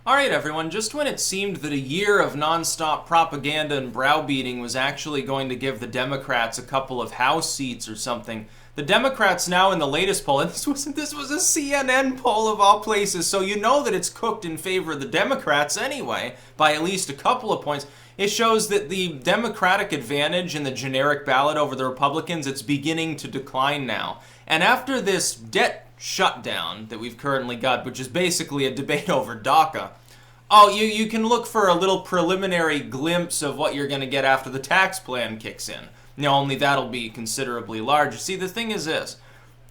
Alright everyone, just when it seemed that a year of non-stop propaganda and browbeating was actually going to give the Democrats a couple of House seats or something, the Democrats now in the latest poll, and this was a CNN poll of all places, so you know that it's cooked in favor of the Democrats anyway, by at least a couple of points. It shows that the Democratic advantage in the generic ballot over the Republicans, it's beginning to decline now. And after this debt shutdown that we've currently got, which is basically a debate over DACA, you can look for a little preliminary glimpse of what you're going to get after the tax plan kicks in. Only that'll be considerably larger. See, the thing is this.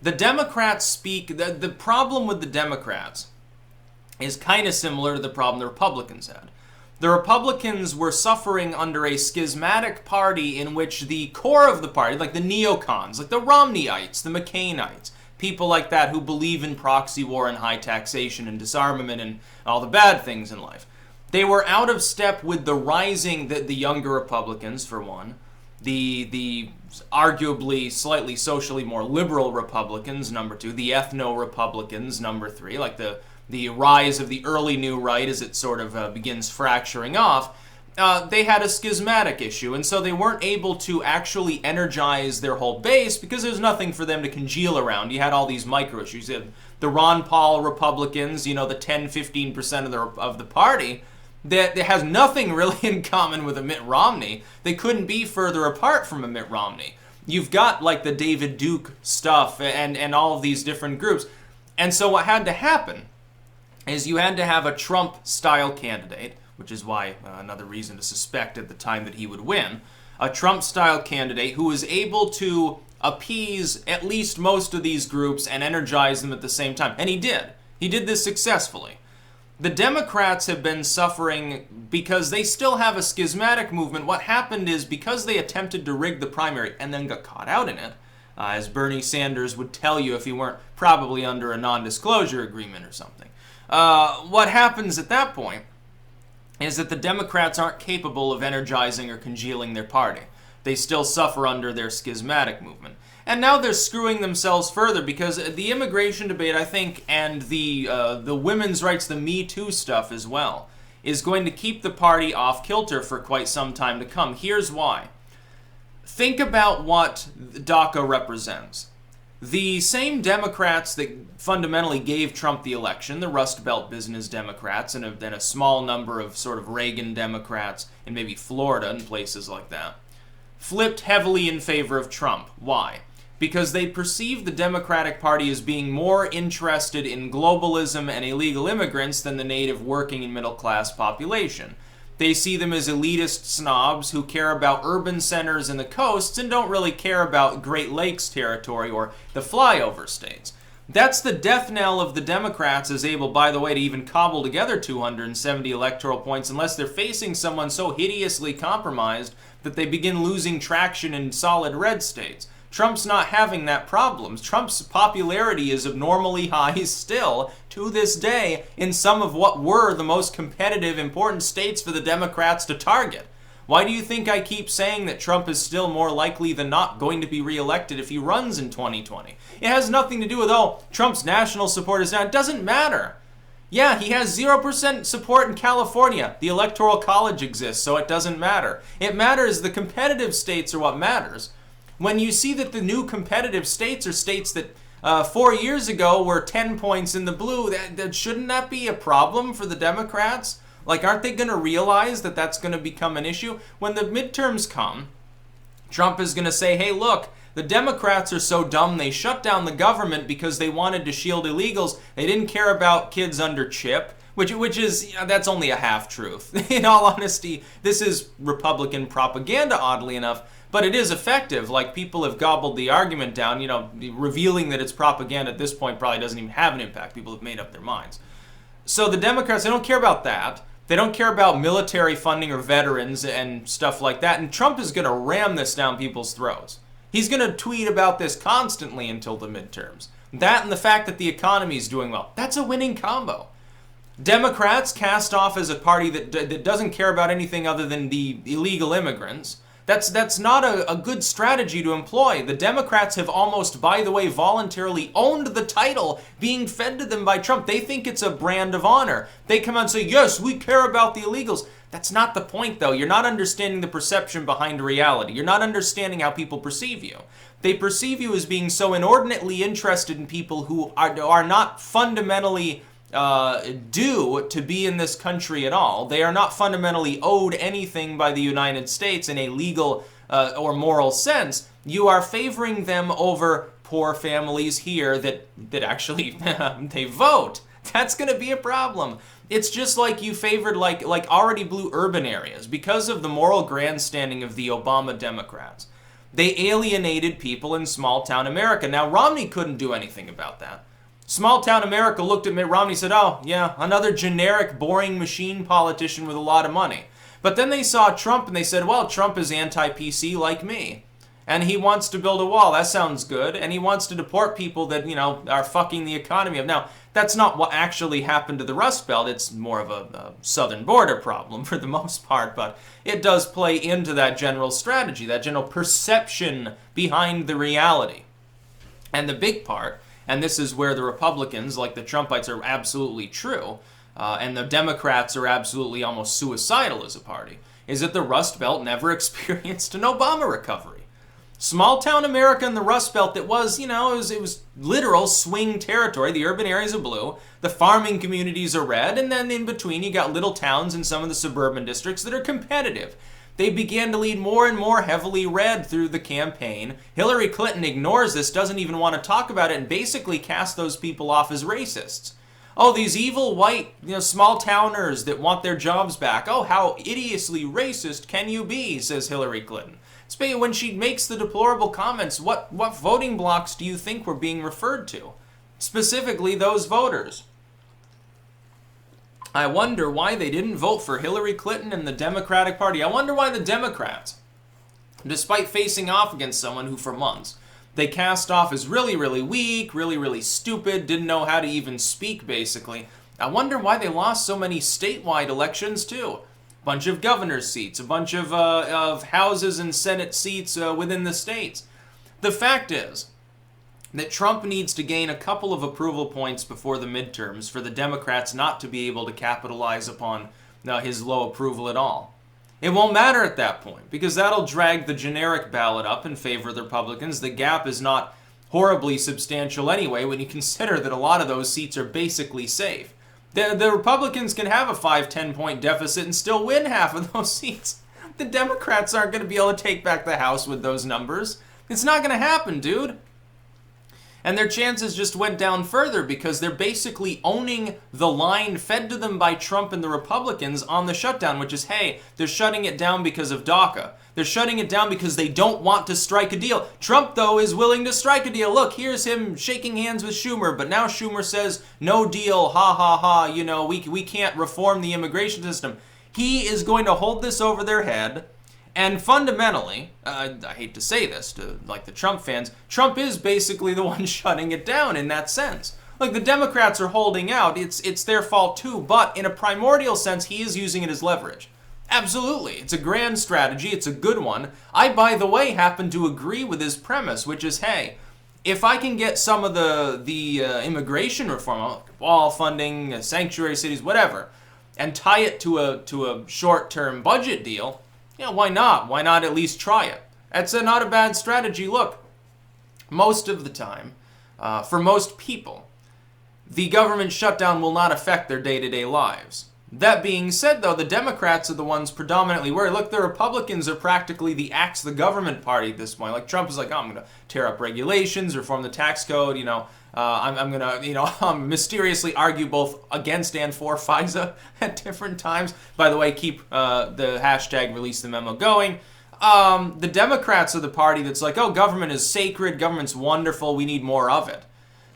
The Democrats speak... The problem with the Democrats is kind of similar to the problem the Republicans had. The Republicans were suffering under a schismatic party in which the core of the party, like the neocons, like the Romneyites, the McCainites, people like that who believe in proxy war and high taxation and disarmament and all the bad things in life, they were out of step with the rising, the younger Republicans, for one, the arguably slightly socially more liberal Republicans, number two, the ethno-Republicans, number three, like the rise of the early new right as it sort of begins fracturing off. They had a schismatic issue, and so they weren't able to actually energize their whole base because there's nothing for them to congeal around. You had all these micro issues. You had the Ron Paul Republicans, the 10-15% of the party, that has nothing really in common with a Mitt Romney. They couldn't be further apart from a Mitt Romney. You've got like the David Duke stuff and all of these different groups. And so what had to happen is you had to have a Trump-style candidate, which is why another reason to suspect at the time that he would win, a Trump-style candidate who was able to appease at least most of these groups and energize them at the same time. And he did. He did this successfully. The Democrats have been suffering because they still have a schismatic movement. What happened is because they attempted to rig the primary and then got caught out in it, as Bernie Sanders would tell you if he weren't probably under a non-disclosure agreement or something. What happens at that point is that the Democrats aren't capable of energizing or congealing their party. They still suffer under their schismatic movement. And now they're screwing themselves further because the immigration debate, I think, and the women's rights, the Me Too stuff as well, is going to keep the party off kilter for quite some time to come. Here's why. Think about what DACA represents. The same Democrats that fundamentally gave Trump the election, the Rust Belt business Democrats, and then a small number of sort of Reagan Democrats in maybe Florida and places like that, flipped heavily in favor of Trump. Why? Because they perceive the Democratic Party as being more interested in globalism and illegal immigrants than the native working and middle-class population. They see them as elitist snobs who care about urban centers and the coasts and don't really care about Great Lakes territory or the flyover states. That's the death knell of the Democrats as able, by the way, to even cobble together 270 electoral points unless they're facing someone so hideously compromised that they begin losing traction in solid red states. Trump's not having that problem. Trump's popularity is abnormally high still, to this day, in some of what were the most competitive, important states for the Democrats to target. Why do you think I keep saying that Trump is still more likely than not going to be reelected if he runs in 2020? It has nothing to do with, Trump's national support is down. It doesn't matter. Yeah, he has 0% support in California. The Electoral College exists, so it doesn't matter. It matters, the competitive states are what matters. When you see that the new competitive states are states that 4 years ago were 10 points in the blue, shouldn't that be a problem for the Democrats? Like, aren't they going to realize that that's going to become an issue? When the midterms come, Trump is going to say, hey, look, the Democrats are so dumb they shut down the government because they wanted to shield illegals. They didn't care about kids under chip, which is, that's only a half-truth. In all honesty, this is Republican propaganda, oddly enough, but it is effective. Like, people have gobbled the argument down, revealing that it's propaganda at this point probably doesn't even have an impact. People have made up their minds. So the Democrats, they don't care about that. They don't care about military funding or veterans and stuff like that. And Trump is going to ram this down people's throats. He's going to tweet about this constantly until the midterms. That and the fact that the economy is doing well. That's a winning combo. Democrats cast off as a party that doesn't care about anything other than the illegal immigrants. That's not a good strategy to employ. The Democrats have almost, by the way, voluntarily owned the title being fed to them by Trump. They think it's a brand of honor. They come out and say, yes, we care about the illegals. That's not the point, though. You're not understanding the perception behind reality. You're not understanding how people perceive you. They perceive you as being so inordinately interested in people who are not fundamentally due to be in this country at all. They are not fundamentally owed anything by the United States in a legal or moral sense. You are favoring them over poor families here that actually they vote. That's going to be a problem. It's just like you favored like already blue urban areas because of the moral grandstanding of the Obama Democrats. They alienated people in small town America. Now, Romney couldn't do anything about that. Small town America looked at Mitt Romney and said, oh, yeah, another generic, boring machine politician with a lot of money. But then they saw Trump and they said, well, Trump is anti-PC like me. And he wants to build a wall. That sounds good. And he wants to deport people that, are fucking the economy up. Now, that's not what actually happened to the Rust Belt. It's more of a southern border problem for the most part. But it does play into that general strategy, that general perception behind the reality. And the big part, and this is where the Republicans, like the Trumpites, are absolutely true, and the Democrats are absolutely almost suicidal as a party, is that the Rust Belt never experienced an Obama recovery. Small town America and the Rust Belt, that was, it was literal swing territory. The urban areas are blue, the farming communities are red, and then in between you got little towns and some of the suburban districts that are competitive. They began to lead more and more heavily red through the campaign. Hillary Clinton ignores this, doesn't even want to talk about it, and basically casts those people off as racists. Oh, these evil white, small towners that want their jobs back. Oh, how idiously racist can you be, says Hillary Clinton. When she makes the deplorable comments, what voting blocks do you think were being referred to? Specifically, those voters. I wonder why they didn't vote for Hillary Clinton and the Democratic Party. I wonder why the Democrats, despite facing off against someone who for months they cast off as really, really weak, really, really stupid, didn't know how to even speak, basically. I wonder why they lost so many statewide elections, too. A bunch of governor's seats, a bunch of houses and Senate seats within the states. The fact is that Trump needs to gain a couple of approval points before the midterms for the Democrats not to be able to capitalize upon his low approval at all. It won't matter at that point, because that'll drag the generic ballot up in favor of the Republicans. The gap is not horribly substantial anyway when you consider that a lot of those seats are basically safe. The Republicans can have a 5-10 point deficit and still win half of those seats. The Democrats aren't going to be able to take back the House with those numbers. It's not going to happen, dude. And their chances just went down further because they're basically owning the line fed to them by Trump and the Republicans on the shutdown, which is, hey, they're shutting it down because of DACA. They're shutting it down because they don't want to strike a deal. Trump, though, is willing to strike a deal. Look, here's him shaking hands with Schumer, but now Schumer says, no deal, ha ha ha, we can't reform the immigration system. He is going to hold this over their head. And fundamentally, I hate to say this to the Trump fans, Trump is basically the one shutting it down in that sense. The Democrats are holding out, it's their fault too, but in a primordial sense, he is using it as leverage. Absolutely, it's a grand strategy, it's a good one. I, by the way, happen to agree with his premise, which is, hey, if I can get some of the immigration reform, wall funding, sanctuary cities, whatever, and tie it to a short-term budget deal, why not? Why not at least try it? That's not a bad strategy. Look, most of the time, for most people, the government shutdown will not affect their day-to-day lives. That being said, though, the Democrats are the ones predominantly worried. Look, the Republicans are practically the axe the government party at this point. Trump is like, oh, I'm going to tear up regulations, reform the tax code, I'm going to, mysteriously argue both against and for FISA at different times. By the way, keep the hashtag release the memo going. The Democrats are the party that's like, oh, government is sacred, government's wonderful, we need more of it.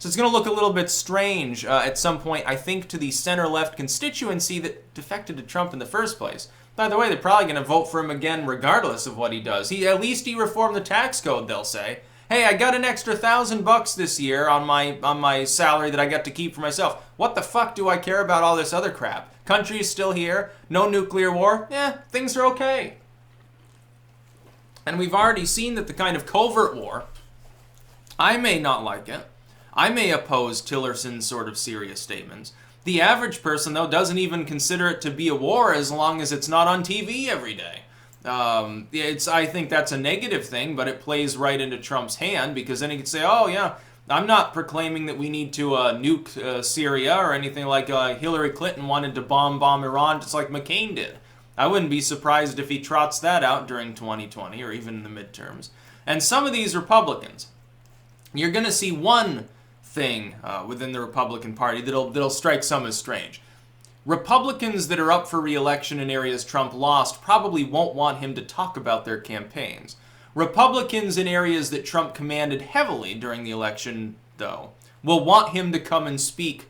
So it's going to look a little bit strange at some point, I think, to the center-left constituency that defected to Trump in the first place. By the way, they're probably going to vote for him again regardless of what he does. At least he reformed the tax code, they'll say. Hey, I got an extra $1,000 this year on my salary that I got to keep for myself. What the fuck do I care about all this other crap? Country is still here, no nuclear war, things are okay. And we've already seen that the kind of covert war, I may not like it. I may oppose Tillerson's sort of serious statements. The average person, though, doesn't even consider it to be a war as long as it's not on TV every day. I think that's a negative thing, but it plays right into Trump's hand, because then he could say, oh, yeah, I'm not proclaiming that we need to nuke Syria or anything like Hillary Clinton wanted to bomb Iran just like McCain did. I wouldn't be surprised if he trots that out during 2020 or even in the midterms. And some of these Republicans, you're going to see one thing within the Republican Party that'll strike some as strange. Republicans that are up for re-election in areas Trump lost probably won't want him to talk about their campaigns. Republicans in areas that Trump commanded heavily during the election, though, will want him to come and speak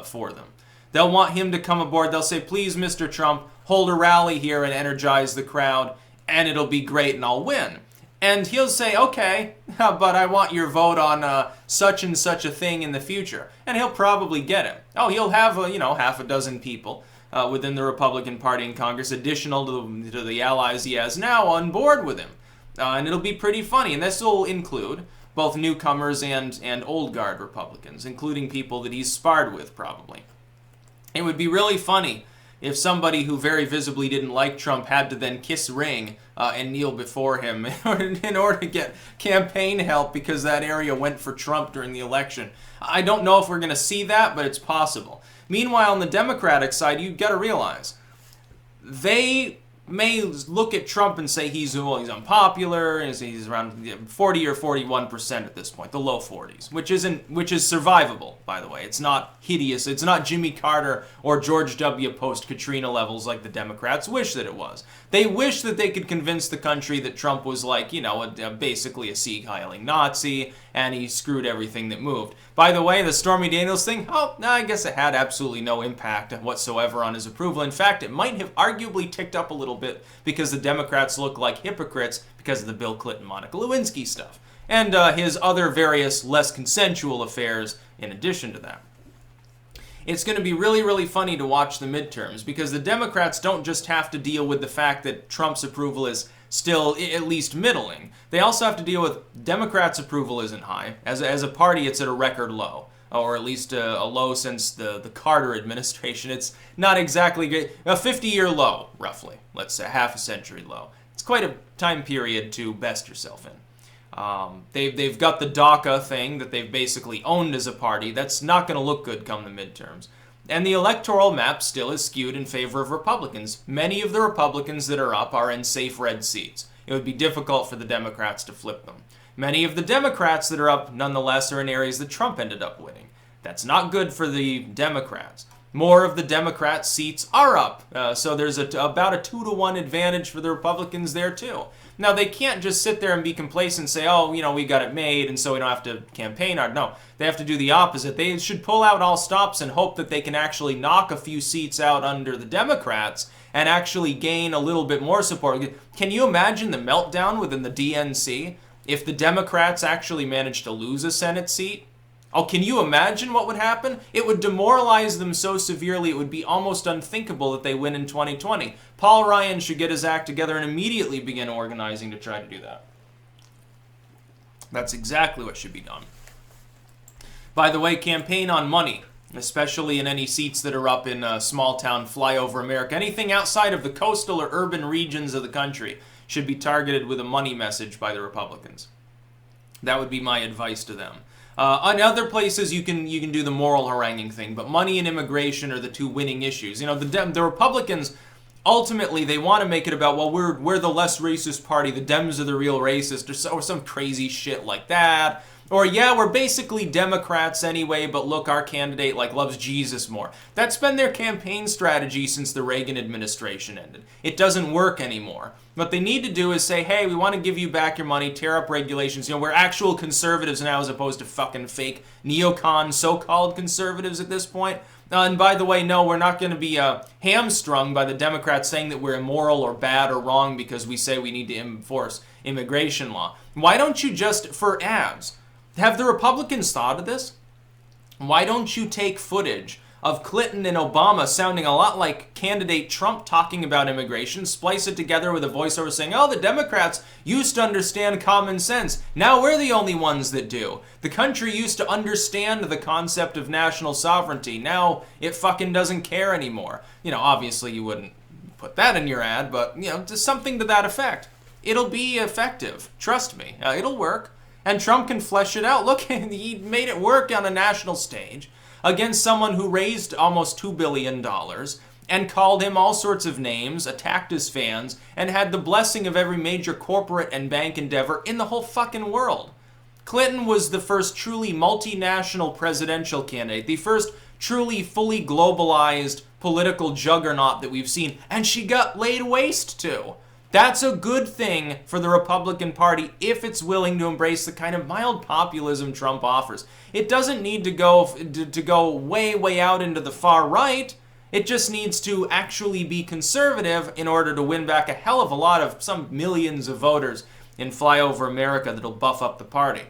for them. They'll want him to come aboard. They'll say, please, Mr. Trump, hold a rally here and energize the crowd, and it'll be great and I'll win. And he'll say, okay, but I want your vote on such and such a thing in the future. And he'll probably get it. Oh, he'll have, half a dozen people within the Republican Party in Congress, additional to the allies he has now, on board with him. And it'll be pretty funny. And this will include both newcomers and old guard Republicans, including people that he's sparred with, probably. It would be really funny if somebody who very visibly didn't like Trump had to then kiss ring and kneel before him in order to get campaign help because that area went for Trump during the election. I don't know if we're going to see that, but it's possible. Meanwhile, on the Democratic side, you've got to realize they may look at Trump and say he's unpopular, he's around 40 or 41% at this point, the low 40s, which is survivable, by the way. It's not hideous. It's not Jimmy Carter or George W. post-Katrina levels like the Democrats wish that it was. They wish that they could convince the country that Trump was like, basically a Sieg-heiling Nazi, and he screwed everything that moved. By the way, the Stormy Daniels thing, I guess it had absolutely no impact whatsoever on his approval. In fact, it might have arguably ticked up a little bit because the Democrats look like hypocrites because of the Bill Clinton, Monica Lewinsky stuff, and his other various less consensual affairs in addition to that. It's going to be really, really funny to watch the midterms because the Democrats don't just have to deal with the fact that Trump's approval is still at least middling. They also have to deal with Democrats' approval isn't high. As a party, it's at a record low, or at least a low since the Carter administration. It's not exactly great. A 50-year low, roughly. Let's say half a century low. It's quite a time period to best yourself in. They've got the DACA thing that they've basically owned as a party. That's not going to look good come the midterms. And the electoral map still is skewed in favor of Republicans. Many of the Republicans that are up are in safe red seats. It would be difficult for the Democrats to flip them. Many of the Democrats that are up, nonetheless, are in areas that Trump ended up winning. That's not good for the Democrats. More of the Democrat seats are up, so there's about a 2-to-1 advantage for the Republicans there, too. Now, they can't just sit there and be complacent and say, we got it made, and so we don't have to campaign hard. No, they have to do the opposite. They should pull out all stops and hope that they can actually knock a few seats out under the Democrats and actually gain a little bit more support. Can you imagine the meltdown within the DNC if the Democrats actually managed to lose a Senate seat? Oh, can you imagine what would happen? It would demoralize them so severely it would be almost unthinkable that they win in 2020. Paul Ryan should get his act together and immediately begin organizing to try to do that. That's exactly what should be done. By the way, campaign on money, especially in any seats that are up in small-town flyover America. Anything outside of the coastal or urban regions of the country should be targeted with a money message by the Republicans. That would be my advice to them. On other places, you can do the moral haranguing thing, but money and immigration are the two winning issues. The Republicans, ultimately, they want to make it about, well, we're the less racist party, the Dems are the real racist, or some crazy shit like that. Or, yeah, we're basically Democrats anyway, but look, our candidate, loves Jesus more. That's been their campaign strategy since the Reagan administration ended. It doesn't work anymore. What they need to do is say, hey, we want to give you back your money, tear up regulations. We're actual conservatives now as opposed to fucking fake neocon so-called conservatives at this point. And by the way, no, we're not going to be hamstrung by the Democrats saying that we're immoral or bad or wrong because we say we need to enforce immigration law. Why don't you just, for ads, have the Republicans thought of this? Why don't you take footage of Clinton and Obama sounding a lot like candidate Trump talking about immigration, splice it together with a voiceover saying, oh, the Democrats used to understand common sense. Now we're the only ones that do. The country used to understand the concept of national sovereignty. Now it fucking doesn't care anymore. You know, obviously you wouldn't put that in your ad, but, you know, just something to that effect. It'll be effective. Trust me. It'll work. And Trump can flesh it out. Look, he made it work on a national stage against someone who raised almost $2 billion and called him all sorts of names, attacked his fans, and had the blessing of every major corporate and bank endeavor in the whole fucking world. Clinton was the first truly multinational presidential candidate, the first truly fully globalized political juggernaut that we've seen, and she got laid waste to. That's a good thing for the Republican Party if it's willing to embrace the kind of mild populism Trump offers. It doesn't need to go way out into the far right. It just needs to actually be conservative in order to win back a hell of a lot of some millions of voters in flyover America that'll buff up the party.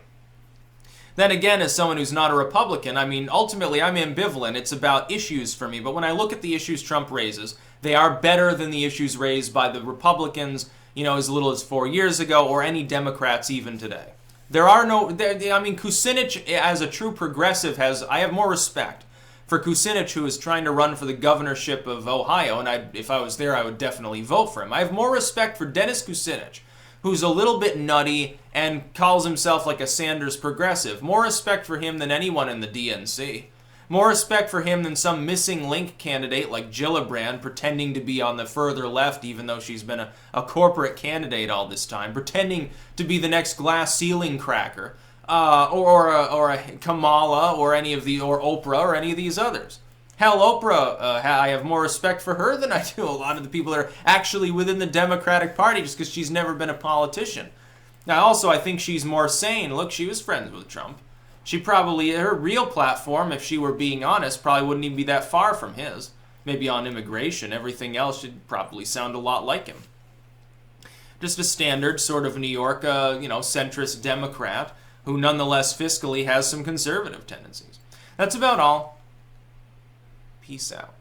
Then again, as someone who's not a Republican, I mean, ultimately I'm ambivalent. It's about issues for me. But when I look at the issues Trump raises, they are better than the issues raised by the Republicans, you know, as little as 4 years ago, or any Democrats even today. Kucinich, as a true progressive, I have more respect for Kucinich, who is trying to run for the governorship of Ohio, and if I was there, I would definitely vote for him. I have more respect for Dennis Kucinich, who's a little bit nutty and calls himself like a Sanders progressive. More respect for him than anyone in the DNC. More respect for him than some missing link candidate like Gillibrand pretending to be on the further left even though she's been a corporate candidate all this time, pretending to be the next glass ceiling cracker, or a Kamala or Oprah or any of these others. Hell, Oprah, I have more respect for her than I do a lot of the people that are actually within the Democratic Party just because she's never been a politician. Now, also, I think she's more sane. Look, she was friends with Trump. Her real platform, if she were being honest, probably wouldn't even be that far from his. Maybe on immigration. Everything else should probably sound a lot like him. Just a standard sort of New York, centrist Democrat who nonetheless fiscally has some conservative tendencies. That's about all. Peace out.